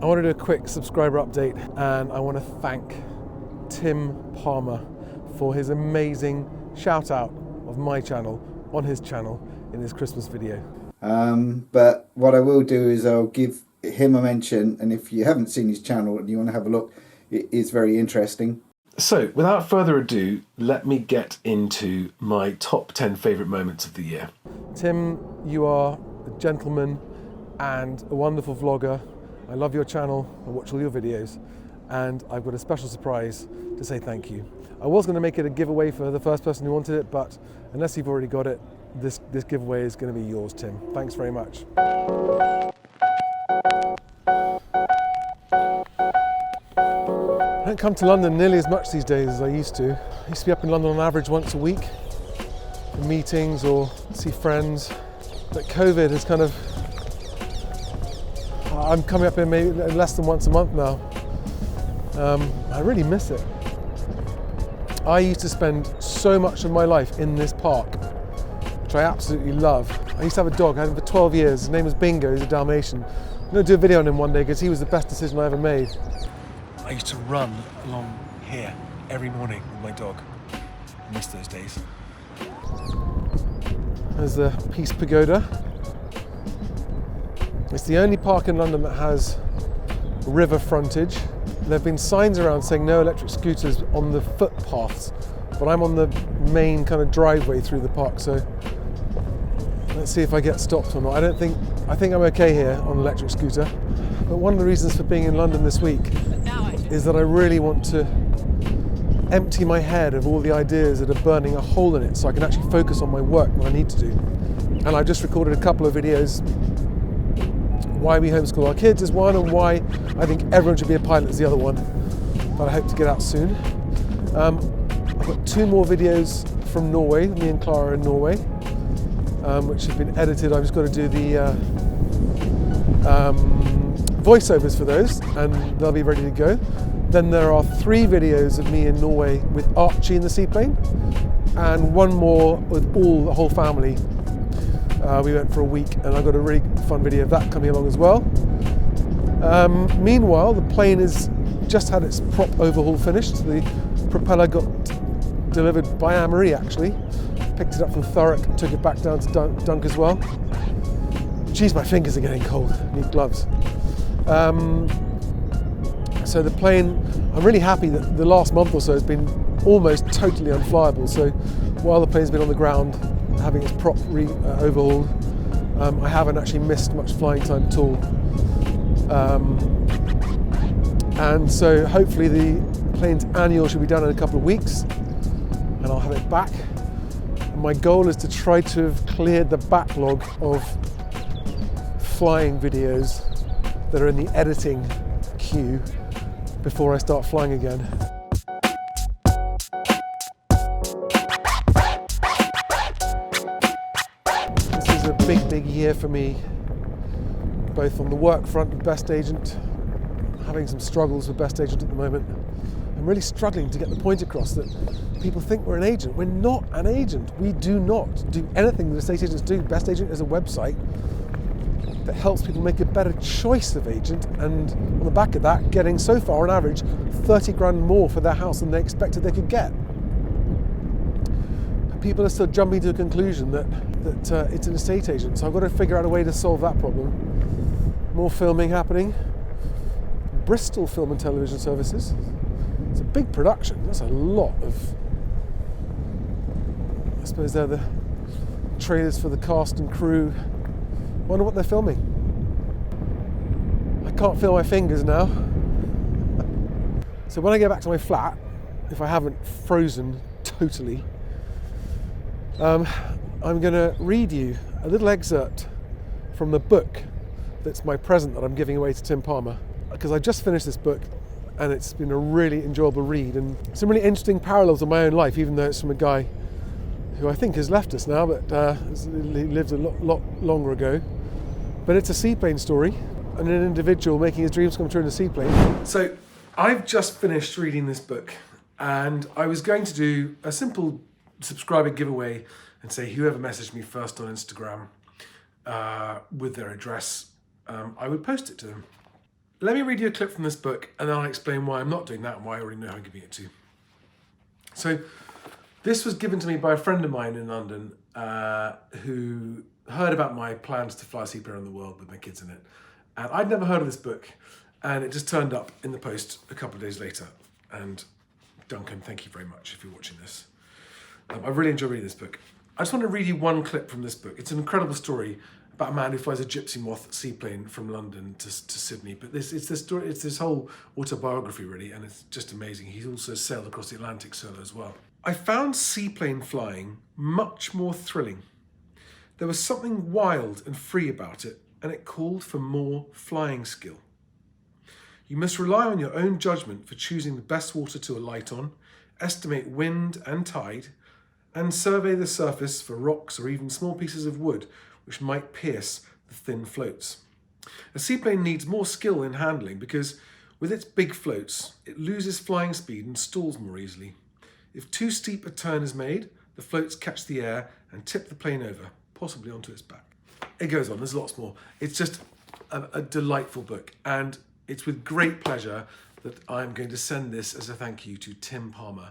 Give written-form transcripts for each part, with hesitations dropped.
I want to do a quick subscriber update, and I want to thank Tim Palmer for his amazing shout out of my channel on his channel in his Christmas video. But what I will do is I'll give him a mention, and if you haven't seen his channel and you want to have a look, it is very interesting. So without further ado, let me get into my top 10 favourite moments of the year. Tim, you are a gentleman and a wonderful vlogger. I love your channel, I watch all your videos, and I've got a special surprise to say thank you. I was going to make it a giveaway for the first person who wanted it, but unless you've already got it, this giveaway is going to be yours, Tim. Thanks very much. I don't come to London nearly as much these days as I used to. I used to be up in London on average once a week for meetings or see friends, but COVID has kind of, I'm coming up here maybe less than once a month now. I really miss it. I used to spend so much of my life in this park, which I absolutely love. I used to have a dog, I had him for 12 years. His name was Bingo, he's a Dalmatian. I'm going to do a video on him one day because he was the best decision I ever made. I used to run along here every morning with my dog. I miss those days. There's the Peace Pagoda. It's the only park in London that has river frontage. There have been signs around saying no electric scooters on the footpaths, but I'm on the main kind of driveway through the park, so let's see if I get stopped or not. I think I'm okay here on an electric scooter, but one of the reasons for being in London this week is that I really want to empty my head of all the ideas that are burning a hole in it so I can actually focus on my work when I need to do. And I've just recorded a couple of videos. Why we homeschool our kids is one, and why I think everyone should be a pilot is the other one, that I hope to get out soon. I've got 2 more videos from Norway, me and Clara in Norway, which have been edited. I've just got to do the voiceovers for those, and they'll be ready to go. Then there are 3 videos of me in Norway with Archie in the seaplane, and 1 more with the whole family. We went for a week, and I've got a really fun video of that coming along as well. Meanwhile, the plane has just had its prop overhaul finished. The propeller got delivered by Anne-Marie, actually. Picked it up from Thurrock and took it back down to Dunk as well. Geez, my fingers are getting cold. I need gloves. So the plane, I'm really happy that the last month or so has been almost totally unflyable. So while the plane's been on the ground, having its prop overhauled, I haven't actually missed much flying time at all. And so hopefully the plane's annual should be done in a couple of weeks, and I'll have it back. And my goal is to try to have cleared the backlog of flying videos that are in the editing queue before I start flying again. This is a big year for me, both on the work front with Best Agent, having some struggles with Best Agent at the moment. I'm really struggling to get the point across that people think we're an agent. We're not an agent. We do not do anything that estate agents do. Best Agent is a website that helps people make a better choice of agent, and on the back of that, getting so far on average 30 grand more for their house than they expected they could get. People are still jumping to a conclusion that it's an estate agent, so I've got to figure out a way to solve that problem. More filming happening. Bristol Film and Television Services. It's a big production. That's a lot of, I suppose they're the trailers for the cast and crew. Wonder what they're filming. I can't feel my fingers now. So when I get back to my flat, if I haven't frozen totally, I'm going to read you a little excerpt from the book that's my present that I'm giving away to Tim Palmer, because I just finished this book and it's been a really enjoyable read, and some really interesting parallels in my own life, even though it's from a guy who I think has left us now, but he lived a lot longer ago. But it's a seaplane story, and an individual making his dreams come true in a seaplane. So I've just finished reading this book, and I was going to do a simple subscriber giveaway and say whoever messaged me first on Instagram with their address, I would post it to them. let me read you a clip from this book and then I'll explain why I'm not doing that and why I already know who I'm giving it to. So this was given to me by a friend of mine in London who heard about my plans to fly a seaplane around the world with my kids in it. And I'd never heard of this book, and it just turned up in the post a couple of days later. And Duncan, thank you very much if you're watching this. I really enjoy reading this book. I just want to read you one clip from this book. It's an incredible story about a man who flies a gypsy moth seaplane from London to Sydney. But it's this whole autobiography really, and it's just amazing. He's also sailed across the Atlantic solo as well. I found seaplane flying much more thrilling. There was something wild and free about it, and it called for more flying skill. You must rely on your own judgment for choosing the best water to alight on, estimate wind and tide, and survey the surface for rocks or even small pieces of wood which might pierce the thin floats. A seaplane needs more skill in handling because with its big floats, it loses flying speed and stalls more easily. If too steep a turn is made, the floats catch the air and tip the plane over, possibly onto its back. It goes on, there's lots more. It's just a delightful book, and it's with great pleasure that I'm going to send this as a thank you to Tim Palmer,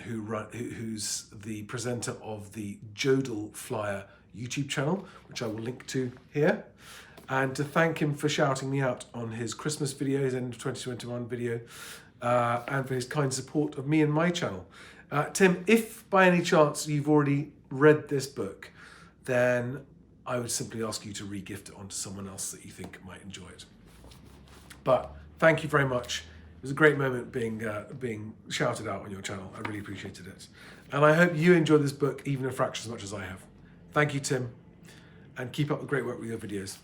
who's the presenter of the Jodel Flyer YouTube channel, which I will link to here, and to thank him for shouting me out on his Christmas video, his end of 2021 video, and for his kind support of me and my channel. Tim, if by any chance you've already read this book, then I would simply ask you to re-gift it onto someone else that you think might enjoy it. But thank you very much. It was a great moment being shouted out on your channel. I really appreciated it. And I hope you enjoyed this book even a fraction as much as I have. Thank you, Tim, and keep up the great work with your videos.